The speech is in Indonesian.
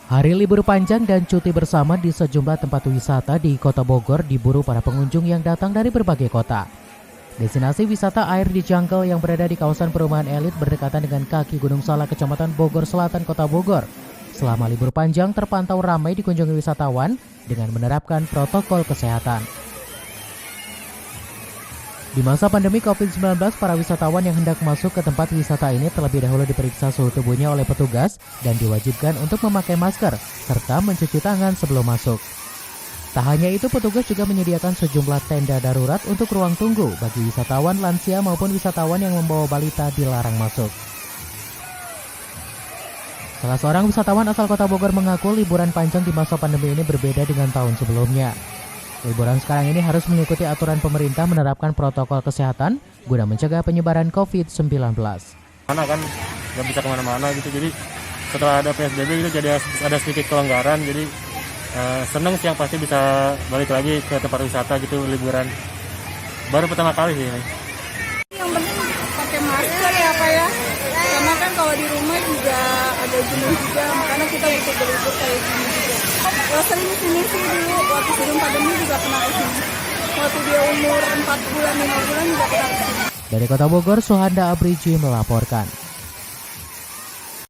Hari libur panjang dan cuti bersama di sejumlah tempat wisata di Kota Bogor diburu para pengunjung yang datang dari berbagai kota. Destinasi wisata air di Jungle yang berada di kawasan perumahan elit berdekatan dengan kaki Gunung Salak, Kecamatan Bogor Selatan, Kota Bogor. Selama libur panjang terpantau ramai dikunjungi wisatawan dengan menerapkan protokol kesehatan. Di masa pandemi COVID-19, para wisatawan yang hendak masuk ke tempat wisata ini terlebih dahulu diperiksa suhu tubuhnya oleh petugas dan diwajibkan untuk memakai masker serta mencuci tangan sebelum masuk. Tak hanya itu, petugas juga menyediakan sejumlah tenda darurat untuk ruang tunggu bagi wisatawan lansia maupun wisatawan yang membawa balita dilarang masuk. Salah seorang wisatawan asal Kota Bogor mengaku liburan panjang di masa pandemi ini berbeda dengan tahun sebelumnya. Liburan sekarang ini harus mengikuti aturan pemerintah menerapkan protokol kesehatan guna mencegah penyebaran COVID-19. Karena kan nggak bisa kemana-mana gitu, jadi setelah ada PSBB itu jadi ada sedikit kelonggaran, jadi seneng sih yang pasti bisa balik lagi ke tempat wisata gitu liburan. Baru pertama kali sih ini. Yang penting pakai masker ya Pak ya, karena kan kalau di rumah juga ada jenuh juga, makanya kita butuh berlibur kayak gini juga. Sering sini sih dulu, waktu sebelum pandemi juga pernah kesini. Waktu dia umur 4 bulan, 5 bulan juga pernah kesini. Dari Kota Bogor, Suhanda Abriji melaporkan.